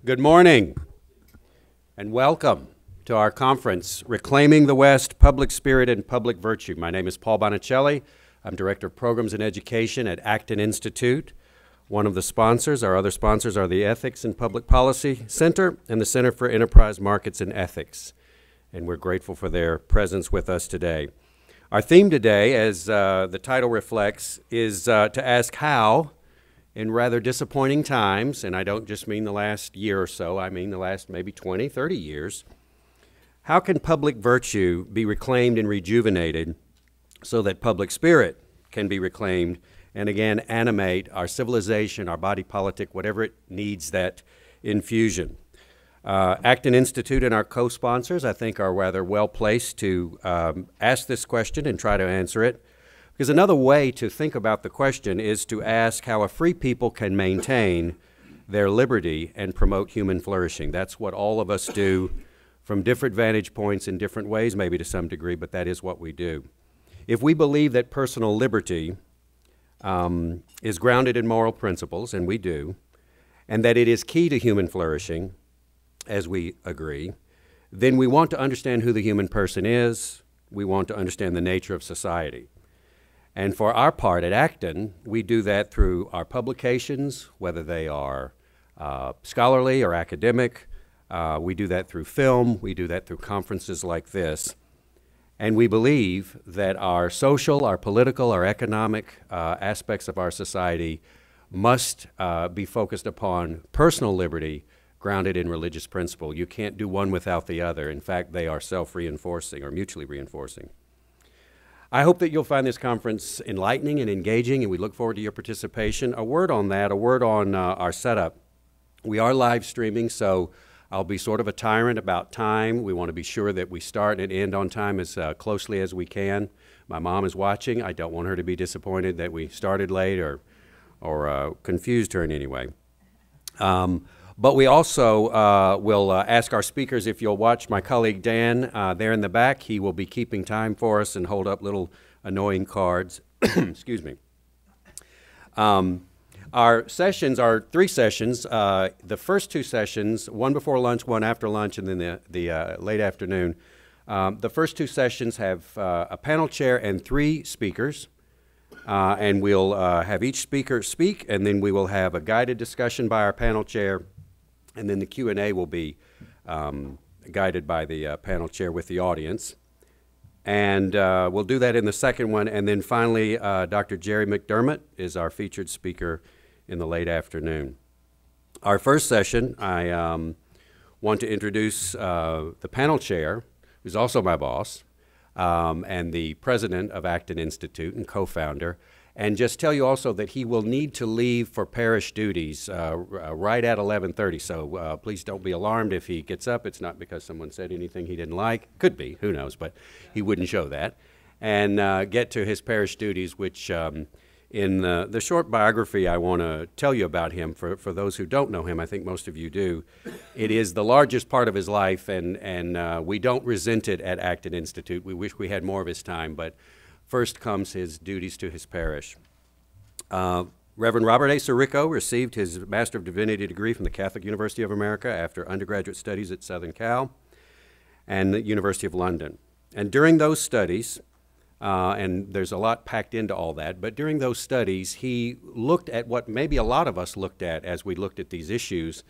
Good morning and welcome to our conference, Reclaiming the West, Public Spirit and Public Virtue. My name is Paul Bonicelli. I'm Director of Programs and Education at Acton Institute. One of the sponsors, our other sponsors, are the Ethics and Public Policy Center and the Center for Enterprise Markets and Ethics. And we're grateful for their presence with us today. Our theme today, as the title reflects, is to ask how, in rather disappointing times, and I don't just mean the last year or so, I mean the last maybe 20, 30 years, how can public virtue be reclaimed and rejuvenated so that public spirit can be reclaimed and again animate our civilization, our body politic, whatever it needs that infusion? Acton Institute and our co-sponsors, I think, are rather well placed to ask this question and try to answer it. Because another way to think about the question is to ask how a free people can maintain their liberty and promote human flourishing. That's what all of us do from different vantage points in different ways, maybe to some degree, but that is what we do. If we believe that personal liberty is grounded in moral principles, and we do, and that it is key to human flourishing, as we agree, then we want to understand who the human person is. We want to understand the nature of society. And for our part at Acton, we do that through our publications, whether they are scholarly or academic. We do that through film. We do that through conferences like this. And we believe that our social, our political, our economic aspects of our society must be focused upon personal liberty grounded in religious principle. You can't do one without the other. In fact, they are self-reinforcing or mutually reinforcing. I hope that you'll find this conference enlightening and engaging, and we look forward to your participation. A word on that, a word on our setup. We are live streaming, so I'll be sort of a tyrant about time. We want to be sure that we start and end on time as closely as we can. My mom is watching. I don't want her to be disappointed that we started late or confused her in any way. But we also will ask our speakers, if you'll watch my colleague Dan there in the back, he will be keeping time for us and hold up little annoying cards. Excuse me. Our sessions are 3 sessions. The first 2 sessions, one before lunch, one after lunch, and then the late afternoon. The first 2 sessions have a panel chair and 3 speakers. And we'll have each speaker speak, and then we will have a guided discussion by our panel chair. And then the Q&A will be guided by the panel chair with the audience. And we'll do that in the second one. And then finally, Dr. Jerry McDermott is our featured speaker in the late afternoon. Our first session, I want to introduce the panel chair, who's also my boss, and the president of Acton Institute and co-founder. And just tell you also that he will need to leave for parish duties right at 11:30. So please don't be alarmed if he gets up. It's not because someone said anything he didn't like. Could be, who knows, but he wouldn't show that. And get to his parish duties, which in the short biography I want to tell you about him, for those who don't know him, I think most of you do, it is the largest part of his life, and we don't resent it at Acton Institute. We wish we had more of his time, but first comes his duties to his parish. Reverend Robert A. Sirico received his Master of Divinity degree from the Catholic University of America after undergraduate studies at Southern Cal and the University of London. And during those studies, and there's a lot packed into all that, but during those studies, he looked at what maybe a lot of us looked at as we looked at these issues,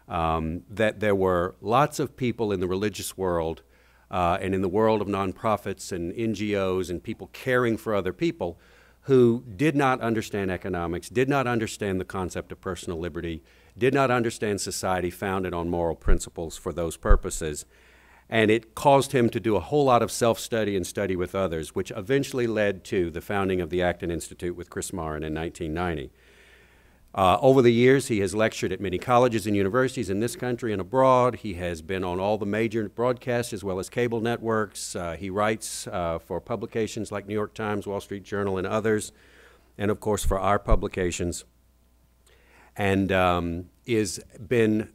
that there were lots of people in the religious world and in the world of nonprofits and NGOs and people caring for other people who did not understand economics, did not understand the concept of personal liberty, did not understand society founded on moral principles for those purposes. And it caused him to do a whole lot of self-study and study with others, which eventually led to the founding of the Acton Institute with Chris Marin in 1990. Over the years, he has lectured at many colleges and universities in this country and abroad. He has been on all the major broadcasts as well as cable networks. He writes for publications like New York Times, Wall Street Journal, and others, and of course for our publications. And is been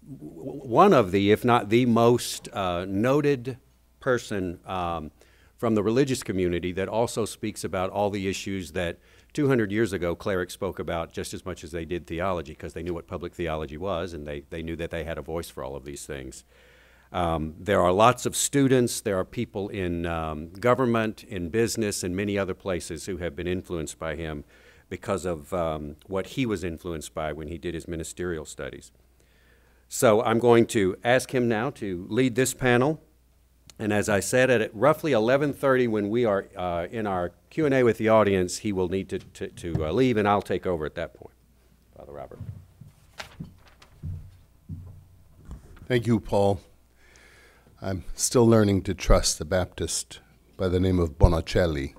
one of the, if not the most noted person from the religious community that also speaks about all the issues that 200 years ago, clerics spoke about just as much as they did theology because they knew what public theology was, and they knew that they had a voice for all of these things. There are lots of students, there are people in government, in business, and many other places who have been influenced by him because of what he was influenced by when he did his ministerial studies. So I'm going to ask him now to lead this panel. And as I said, at roughly 11:30, when we are in our Q&A with the audience, he will need to leave, and I'll take over at that point. Father Robert. Thank you, Paul. I'm still learning to trust the Baptist by the name of Bonicelli.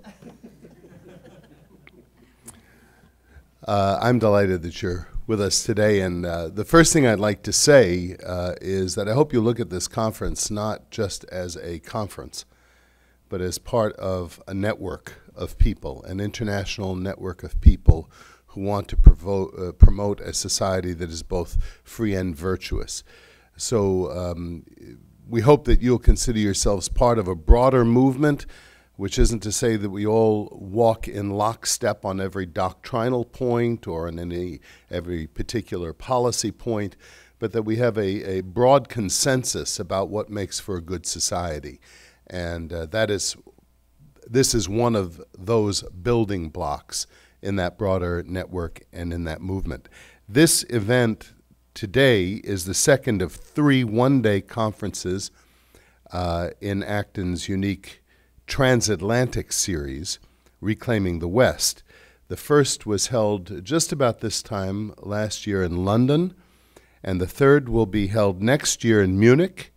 I'm delighted that you're with us today, and the first thing I'd like to say is that I hope you look at this conference not just as a conference, but as part of a network of people, an international network of people who want to promote a society that is both free and virtuous. So we hope that you'll consider yourselves part of a broader movement, which isn't to say that we all walk in lockstep on every doctrinal point or on every particular policy point, but that we have a broad consensus about what makes for a good society. And this is one of those building blocks in that broader network and in that movement. This event today is the second of 3 one-day conferences in Acton's unique transatlantic series, Reclaiming the West. The first was held just about this time last year in London, and the third will be held next year in Munich.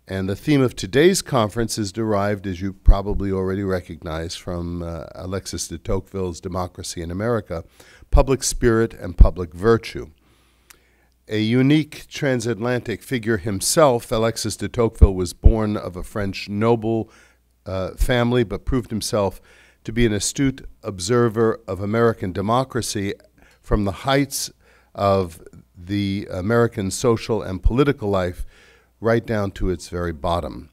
And the theme of today's conference is derived, as you probably already recognize, from Alexis de Tocqueville's Democracy in America, Public Spirit and Public Virtue. A unique transatlantic figure himself, Alexis de Tocqueville was born of a French noble family, but proved himself to be an astute observer of American democracy from the heights of the American social and political life right down to its very bottom.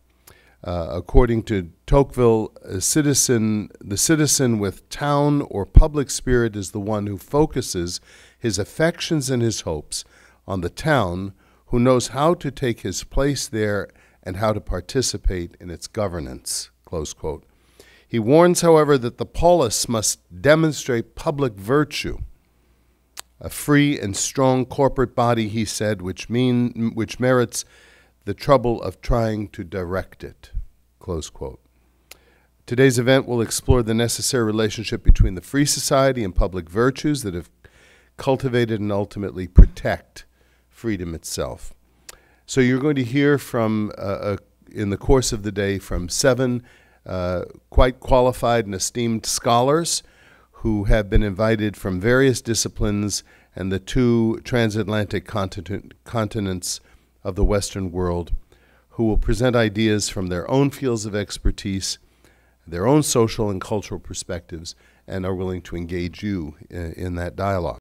According to Tocqueville, the citizen with town or public spirit is the one who focuses his affections and his hopes on the town, who knows how to take his place there and how to participate in its governance, close quote. He warns, however, that the polis must demonstrate public virtue, a free and strong corporate body, he said, which merits the trouble of trying to direct it, close quote. Today's event will explore the necessary relationship between the free society and public virtues that have cultivated and ultimately protect freedom itself. So you're going to hear from, in the course of the day, from 7 quite qualified and esteemed scholars who have been invited from various disciplines and the 2 transatlantic continents of the Western world, who will present ideas from their own fields of expertise, their own social and cultural perspectives, and are willing to engage you in that dialogue.